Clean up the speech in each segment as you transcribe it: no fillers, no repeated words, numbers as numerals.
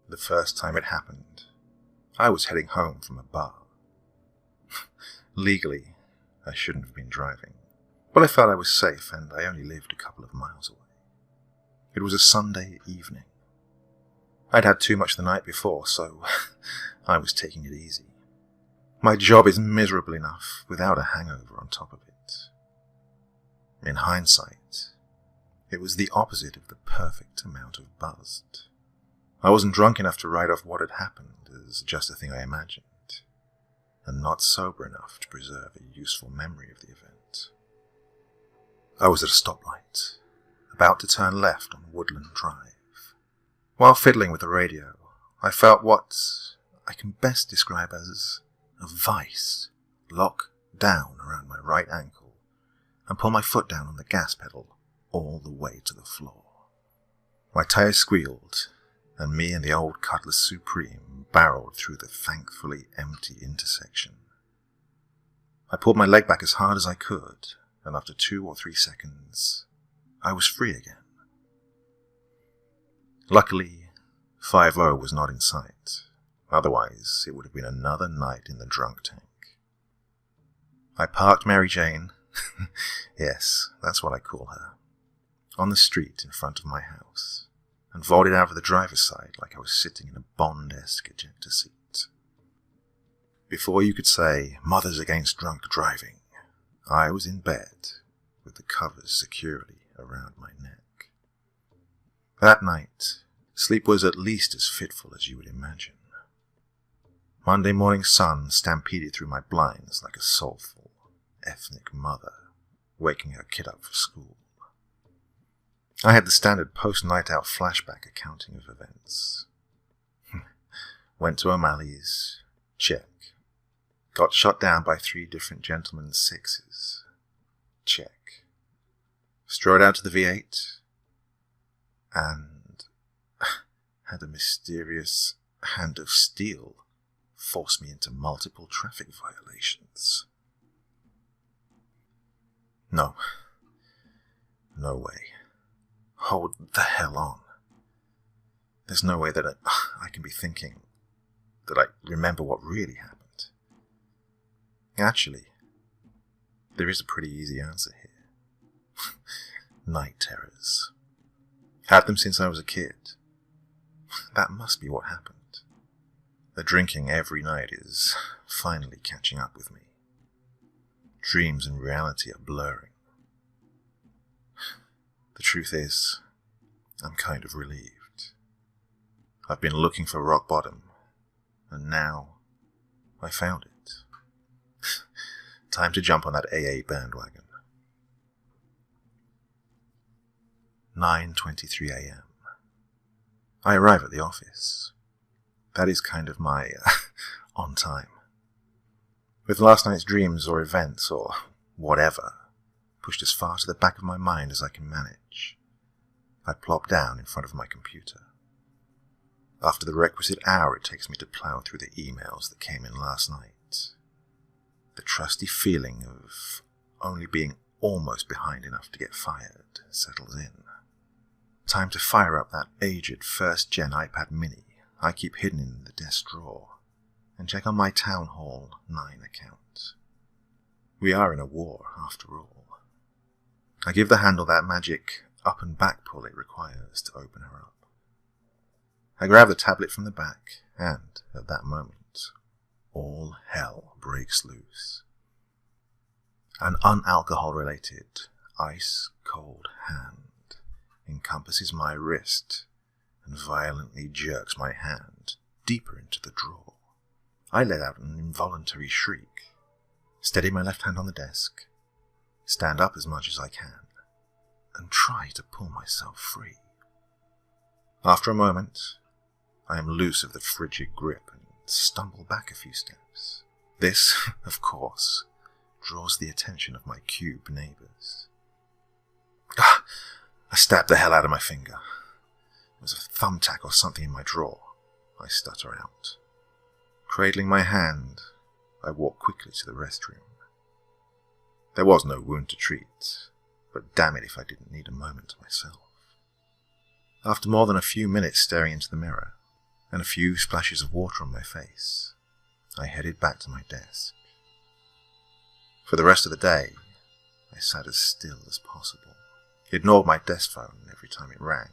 The first time it happened, I was heading home from a bar. Legally, I shouldn't have been driving, but I felt I was safe and I only lived a couple of miles away. It was a Sunday evening. I'd had too much the night before, so I was taking it easy. My job is miserable enough without a hangover on top of it. In hindsight, it was the opposite of the perfect amount of buzzed. I wasn't drunk enough to write off what had happened as just a thing I imagined, and not sober enough to preserve a useful memory of the event. I was at a stoplight, about to turn left on Woodland Drive. While fiddling with the radio, I felt what I can best describe as a vice lock down around my right ankle and pull my foot down on the gas pedal all the way to the floor. My tires squealed, and me and the old Cutlass Supreme barreled through the thankfully empty intersection. I pulled my leg back as hard as I could, and after 2 or 3 seconds, I was free again. Luckily, 5-0 was not in sight. Otherwise, it would have been another night in the drunk tank. I parked Mary Jane, yes, that's what I call her, on the street in front of my house, and vaulted out of the driver's side like I was sitting in a Bond-esque ejector seat. Before you could say, "Mothers against drunk driving," I was in bed, with the covers securely around my neck. That night, sleep was at least as fitful as you would imagine. Monday morning sun stampeded through my blinds like a soulful, ethnic mother waking her kid up for school. I had the standard post-night out flashback accounting of events. Went to O'Malley's, check. Got shot down by 3 different gentlemen's 6s, check. Strode out to the V8, and had a mysterious hand of steel force me into multiple traffic violations. No way. Hold the hell on. There's no way that I can be thinking that I remember what really happened. Actually, there is a pretty easy answer here. Night terrors. Had them since I was a kid. That must be what happened. The drinking every night is finally catching up with me. Dreams and reality are blurring. The truth is, I'm kind of relieved. I've been looking for rock bottom, and now I found it. Time to jump on that AA bandwagon. 9:23 a.m. I arrive at the office. That is kind of my on time. With last night's dreams or events or whatever pushed as far to the back of my mind as I can manage, I plop down in front of my computer. After the requisite hour it takes me to plow through the emails that came in last night, the trusty feeling of only being almost behind enough to get fired settles in. Time to fire up that aged first-gen iPad mini I keep hidden in the desk drawer and check on my Town Hall 9 account. We are in a war, after all. I give the handle that magic up and back pull it requires to open her up. I grab the tablet from the back, and at that moment, all hell breaks loose. An unalcohol-related, ice-cold hand encompasses my wrist and violently jerks my hand deeper into the drawer. I let out an involuntary shriek, steady my left hand on the desk, stand up as much as I can, and try to pull myself free. After a moment, I am loose of the frigid grip and stumble back a few steps. This, of course, draws the attention of my cube neighbours. I stabbed the hell out of my finger. There was a thumbtack or something in my drawer, I stutter out. Cradling my hand, I walk quickly to the restroom. There was no wound to treat, but damn it if I didn't need a moment to myself. After more than a few minutes staring into the mirror, and a few splashes of water on my face, I headed back to my desk. For the rest of the day, I sat as still as possible, ignored my desk phone every time it rang,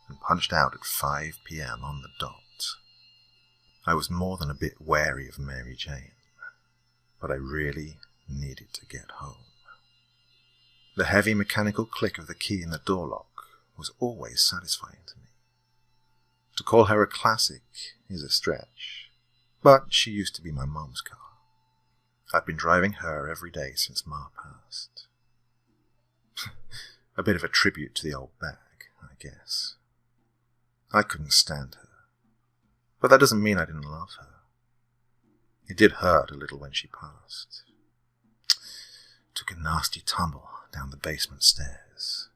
and punched out at 5 p.m. on the dot. I was more than a bit wary of Mary Jane, but I really needed to get home. The heavy mechanical click of the key in the door lock was always satisfying to me. To call her a classic is a stretch, but she used to be my mum's car. I've been driving her every day since Ma passed. A bit of a tribute to the old bag, I guess. I couldn't stand her, but that doesn't mean I didn't love her. It did hurt a little when she passed. Took a nasty tumble down the basement stairs.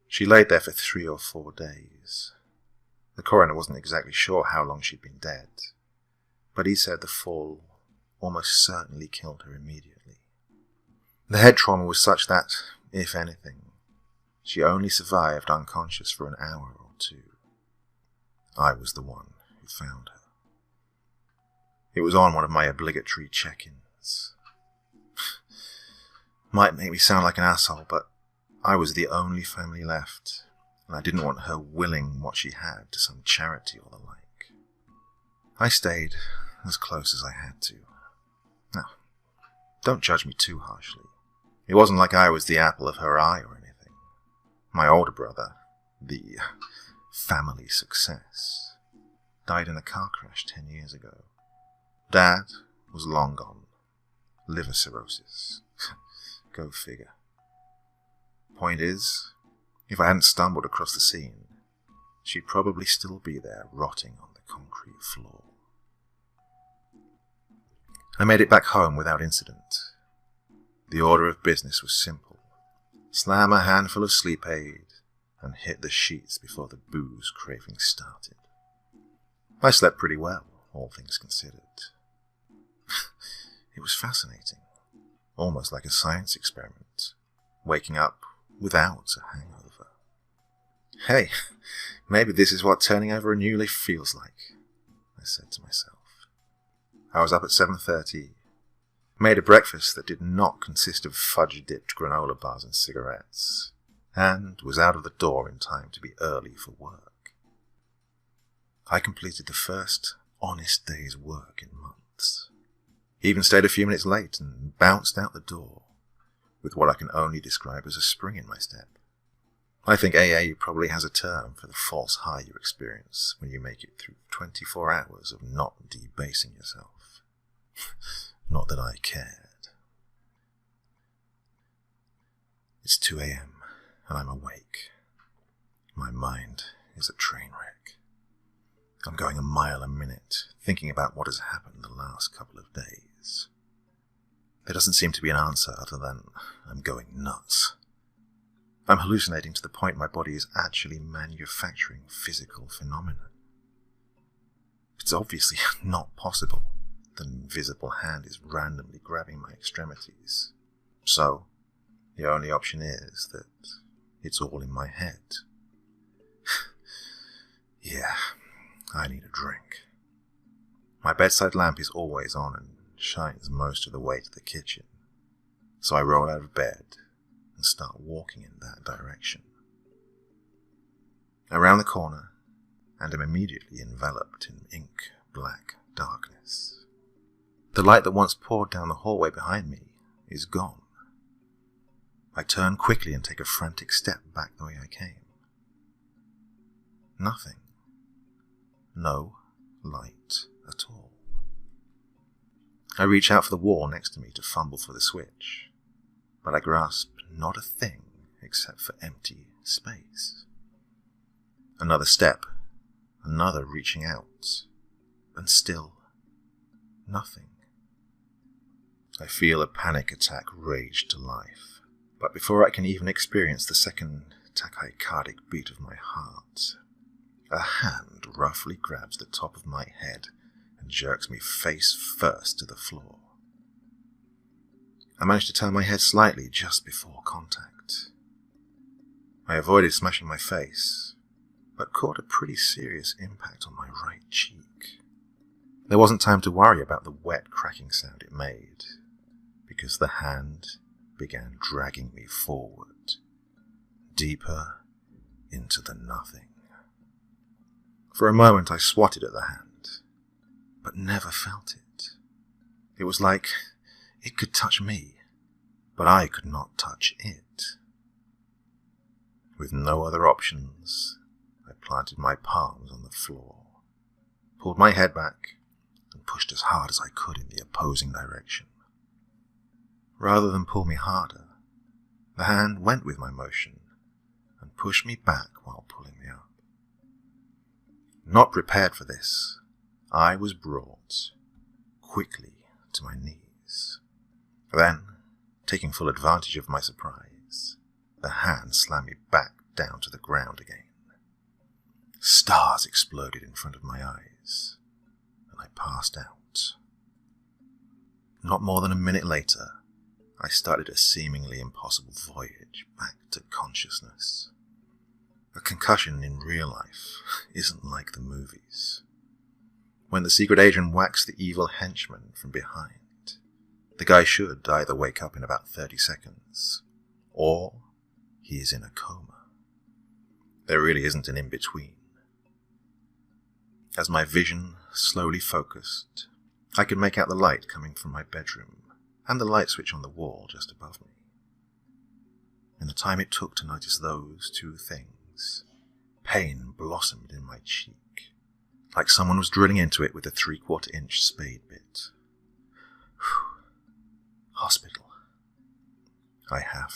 She laid there for 3 or 4 days. The coroner wasn't exactly sure how long she'd been dead, but he said the fall almost certainly killed her immediately. The head trauma was such that, if anything, she only survived unconscious for an hour or 2. I was the one who found her. It was on one of my obligatory check-ins. Might make me sound like an asshole, but I was the only family left, and I didn't want her willing what she had to some charity or the like. I stayed as close as I had to. Now, don't judge me too harshly. It wasn't like I was the apple of her eye or anything. My older brother, the family success, died in a car crash 10 years ago. Dad was long gone. Liver cirrhosis. Go figure. Point is, if I hadn't stumbled across the scene, she'd probably still be there rotting on the concrete floor. I made it back home without incident. The order of business was simple. Slam a handful of sleep aid and hit the sheets before the booze craving started. I slept pretty well, all things considered. It was fascinating, almost like a science experiment, waking up without a hangover. Hey, maybe this is what turning over a new leaf feels like, I said to myself. I was up at 7:30, made a breakfast that did not consist of fudge-dipped granola bars and cigarettes, and was out of the door in time to be early for work. I completed the first honest day's work in months. Even stayed a few minutes late and bounced out the door with what I can only describe as a spring in my step. I think AA probably has a term for the false high you experience when you make it through 24 hours of not debasing yourself. Not that I cared. It's 2 a.m. and I'm awake. My mind is a train wreck. I'm going a mile a minute, thinking about what has happened the last couple of days. There doesn't seem to be an answer other than I'm going nuts. I'm hallucinating to the point my body is actually manufacturing physical phenomena. It's obviously not possible that an invisible hand is randomly grabbing my extremities. So, the only option is that it's all in my head. Yeah, I need a drink. My bedside lamp is always on and shines most of the way to the kitchen, so I roll out of bed and start walking in that direction. Around the corner, and am immediately enveloped in ink-black darkness. The light that once poured down the hallway behind me is gone. I turn quickly and take a frantic step back the way I came. Nothing. No light at all. I reach out for the wall next to me to fumble for the switch, but I grasp not a thing except for empty space. Another step, another reaching out, and still nothing. I feel a panic attack rage to life, but before I can even experience the second tachycardic beat of my heart, a hand roughly grabs the top of my head and jerks me face first to the floor. I manage to turn my head slightly just before contact. I avoided smashing my face, but caught a pretty serious impact on my right cheek. There wasn't time to worry about the wet cracking sound it made, because the hand began dragging me forward, deeper into the nothing. For a moment I swatted at the hand, but never felt it. It was like it could touch me, but I could not touch it. With no other options, I planted my palms on the floor, pulled my head back, and pushed as hard as I could in the opposing direction. Rather than pull me harder, the hand went with my motion and pushed me back while pulling me up. Not prepared for this, I was brought quickly to my knees. Then, taking full advantage of my surprise, the hand slammed me back down to the ground again. Stars exploded in front of my eyes, and I passed out. Not more than a minute later, I started a seemingly impossible voyage back to consciousness. A concussion in real life isn't like the movies. When the secret agent whacks the evil henchman from behind, the guy should either wake up in about 30 seconds, or he is in a coma. There really isn't an in-between. As my vision slowly focused, I could make out the light coming from my bedroom and the light switch on the wall just above me. In the time it took to notice those two things, pain blossomed in my cheek, like someone was drilling into it with a 3/4-inch spade bit. Hospital. I have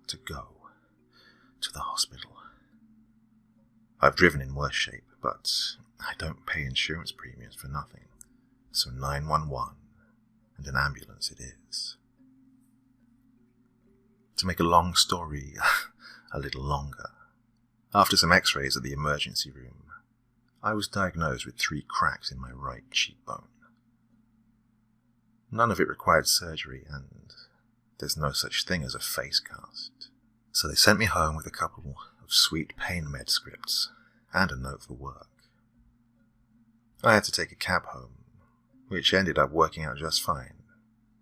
to go to the hospital. I've driven in worse shape, but I don't pay insurance premiums for nothing, so 911 and an ambulance it is. To make a long story a little longer, after some x-rays at the emergency room, I was diagnosed with 3 cracks in my right cheekbone. None of it required surgery, and there's no such thing as a face cast. So they sent me home with a couple of sweet pain med scripts and a note for work. I had to take a cab home, which ended up working out just fine,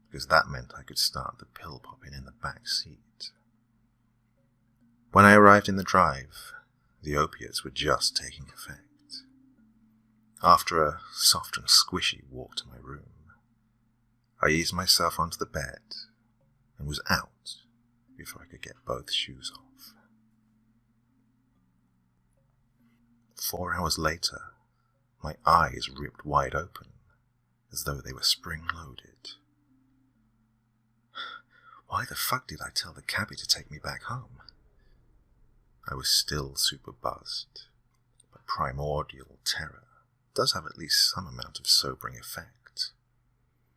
because that meant I could start the pill popping in the back seat. When I arrived in the drive, the opiates were just taking effect. After a soft and squishy walk to my room, I eased myself onto the bed and was out before I could get both shoes off. 4 hours later, my eyes ripped wide open, as though they were spring-loaded. Why the fuck did I tell the cabbie to take me back home? I was still super buzzed, but primordial terror does have at least some amount of sobering effect.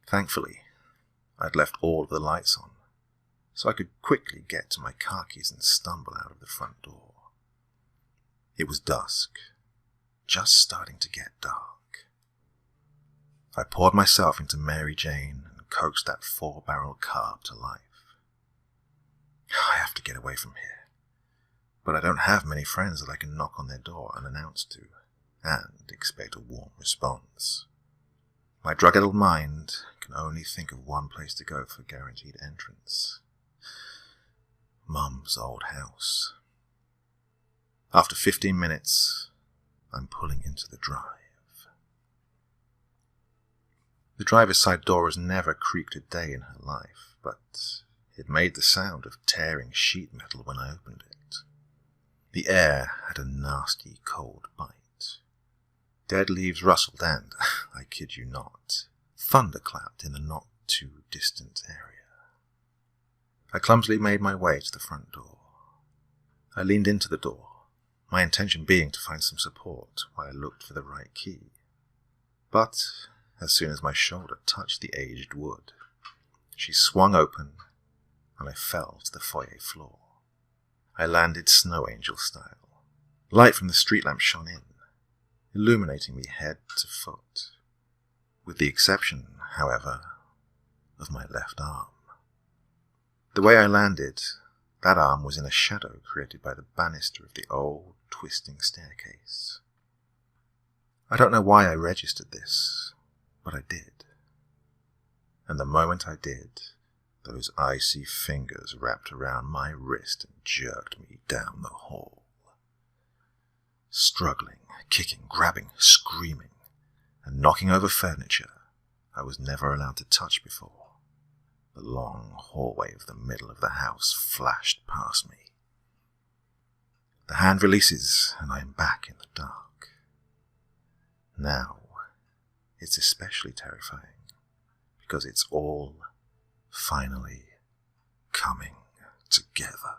Thankfully, I'd left all of the lights on, so I could quickly get to my car keys and stumble out of the front door. It was dusk, just starting to get dark. I poured myself into Mary Jane and coaxed that 4-barrel car to life. I have to get away from here, but I don't have many friends that I can knock on their door unannounced to, and expect a warm response. My drug-addled mind can only think of one place to go for guaranteed entrance. Mum's old house. After 15 minutes, I'm pulling into the drive. The driver's side door has never creaked a day in her life, but it made the sound of tearing sheet metal when I opened it. The air had a nasty cold bite. Dead leaves rustled and, I kid you not, thunderclapped in the not-too-distant area. I clumsily made my way to the front door. I leaned into the door, my intention being to find some support while I looked for the right key. But as soon as my shoulder touched the aged wood, she swung open, and I fell to the foyer floor. I landed snow angel style. Light from the street lamp shone in, illuminating me head to foot, with the exception, however, of my left arm. The way I landed, that arm was in a shadow created by the banister of the old, twisting staircase. I don't know why I registered this, but I did. And the moment I did, those icy fingers wrapped around my wrist and jerked me down the hall. Struggling, kicking, grabbing, screaming, and knocking over furniture I was never allowed to touch before. The long hallway of the middle of the house flashed past me. The hand releases, and I am back in the dark. Now, it's especially terrifying, because it's all finally coming together.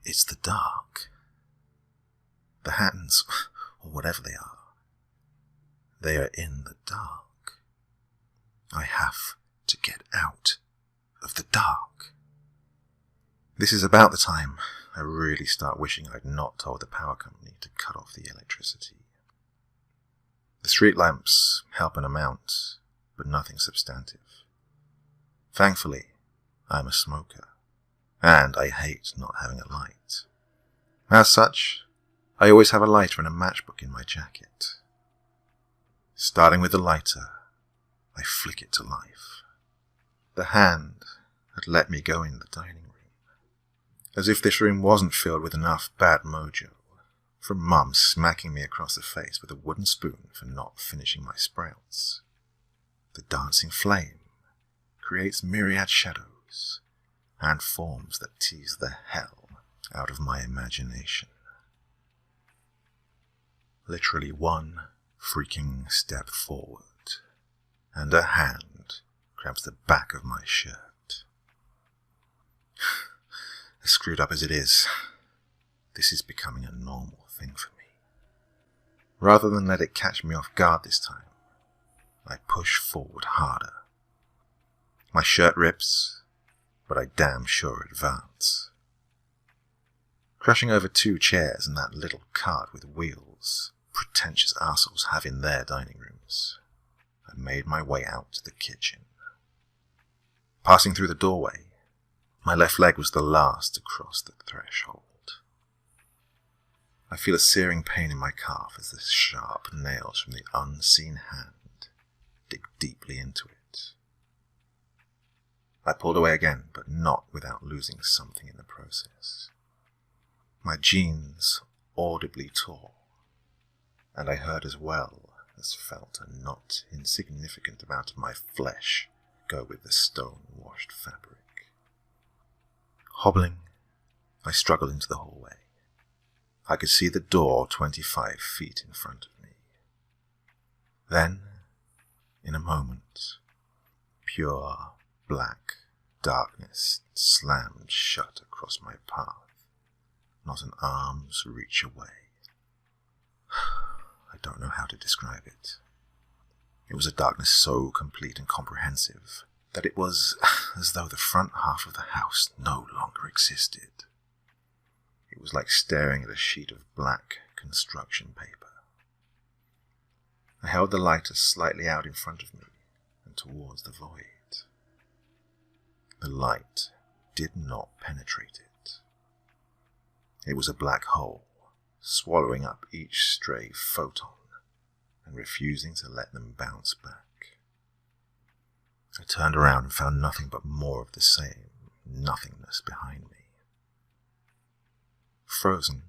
It's the dark. The hands, or whatever they are in the dark. I have to get out of the dark. This is about the time I really start wishing I'd not told the power company to cut off the electricity. The street lamps help an amount, but nothing substantive. Thankfully, I'm a smoker, and I hate not having a light. As such, I always have a lighter and a matchbook in my jacket. Starting with the lighter, I flick it to life. The hand had let me go in the dining room. As if this room wasn't filled with enough bad mojo, from Mum smacking me across the face with a wooden spoon for not finishing my sprouts. The dancing flame creates myriad shadows and forms that tease the hell out of my imagination. Literally one freaking step forward, and a hand grabs the back of my shirt. As screwed up as it is, this is becoming a normal thing for me. Rather than let it catch me off guard this time, I push forward harder. My shirt rips, but I damn sure advance. Crashing over 2 chairs and that little cart with wheels pretentious arseholes have in their dining rooms, I made my way out to the kitchen. Passing through the doorway, my left leg was the last to cross the threshold. I feel a searing pain in my calf as the sharp nails from the unseen hand dig deeply into it. I pulled away again, but not without losing something in the process. My jeans audibly tore, and I heard as well as felt a not insignificant amount of my flesh go with the stone-washed fabric. Hobbling, I struggled into the hallway. I could see the door 25 feet in front of me. Then, in a moment, pure black darkness slammed shut across my path, not an arm's reach away. I don't know how to describe it. It was a darkness so complete and comprehensive that it was as though the front half of the house no longer existed. It was like staring at a sheet of black construction paper. I held the lighter slightly out in front of me and towards the void. The light did not penetrate it. It was a black hole, swallowing up each stray photon and refusing to let them bounce back. I turned around and found nothing but more of the same nothingness behind me. Frozen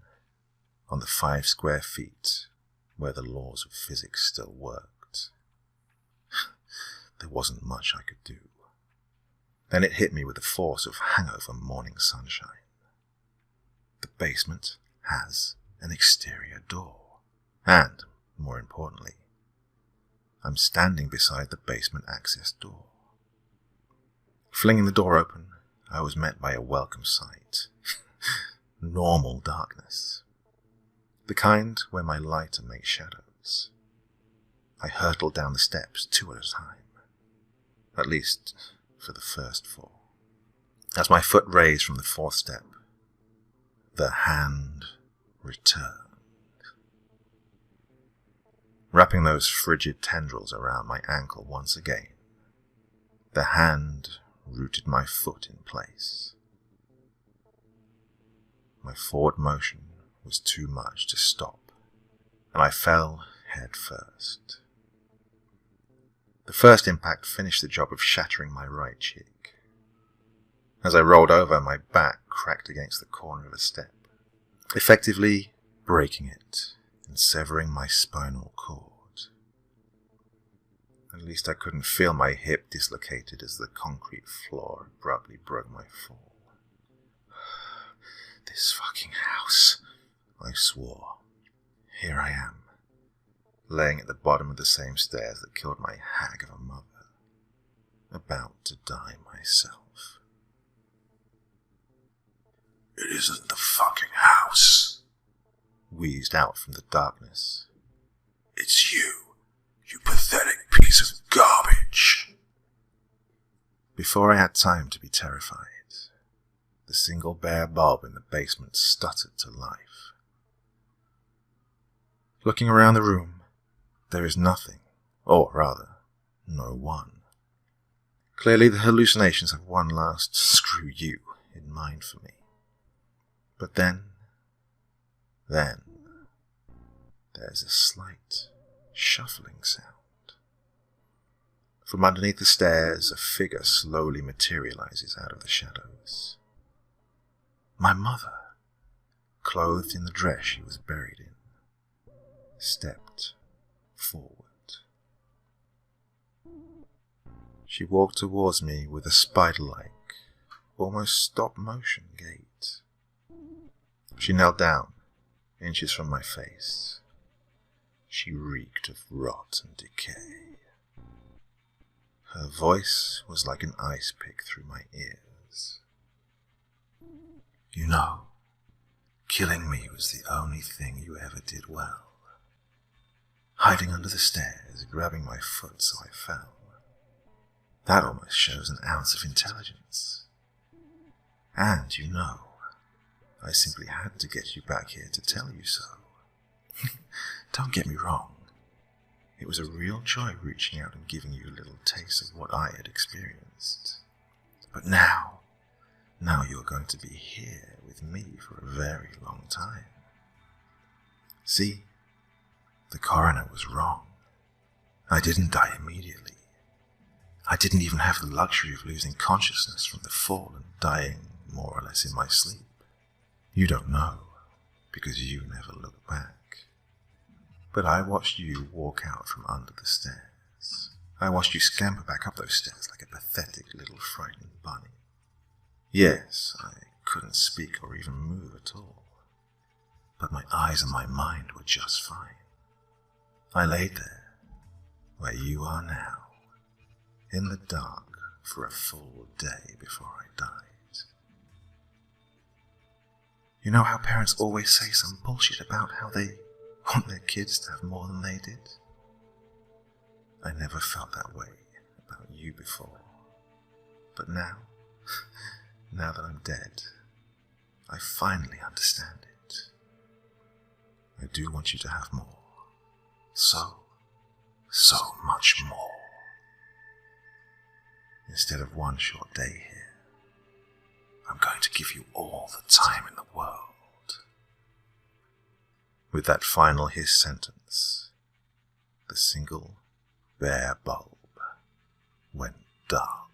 on the 5 square feet where the laws of physics still worked. There wasn't much I could do. Then it hit me with the force of hangover morning sunshine. The basement has an exterior door, and, more importantly, I'm standing beside the basement access door. Flinging the door open, I was met by a welcome sight. Normal darkness. The kind where my lighter makes shadows. I hurtled down the steps 2 at a time. At least, for the first 4. As my foot raised from the 4th step, the hand returned. Wrapping those frigid tendrils around my ankle once again, the hand rooted my foot in place. My forward motion was too much to stop, and I fell head first. The first impact finished the job of shattering my right cheek. As I rolled over, my back cracked against the corner of a step, effectively breaking it and severing my spinal cord. At least I couldn't feel my hip dislocated as the concrete floor abruptly broke my fall. This fucking house, I swore. Here I am, laying at the bottom of the same stairs that killed my hag of a mother, about to die myself. It isn't the fucking house, wheezed out from the darkness. It's you pathetic piece of garbage. Before I had time to be terrified, the single bare bulb in the basement stuttered to life. Looking around the room, there is nothing, or rather, no one. Clearly the hallucinations have one last screw you in mind for me. But then, there's a slight shuffling sound. From underneath the stairs, a figure slowly materializes out of the shadows. My mother, clothed in the dress she was buried in, stepped forward. She walked towards me with a spider-like, almost stop-motion gait. She knelt down, inches from my face. She reeked of rot and decay. Her voice was like an ice pick through my ears. You know, killing me was the only thing you ever did well. Hiding under the stairs, grabbing my foot so I fell. That almost shows an ounce of intelligence. And you know, I simply had to get you back here to tell you so. Don't get me wrong. It was a real joy reaching out and giving you a little taste of what I had experienced. But now you're going to be here with me for a very long time. See, the coroner was wrong. I didn't die immediately. I didn't even have the luxury of losing consciousness from the fall and dying more or less in my sleep. You don't know, because you never look back. But I watched you walk out from under the stairs. I watched you scamper back up those stairs like a pathetic little frightened bunny. Yes, I couldn't speak or even move at all. But my eyes and my mind were just fine. I laid there, where you are now, in the dark for a full day before I died. You know how parents always say some bullshit about how they want their kids to have more than they did? I never felt that way about you before. But now that I'm dead, I finally understand it. I do want you to have more. So much more. Instead of one short day here, I'm going to give you all the time in the world. With that final hiss sentence, the single bare bulb went dark.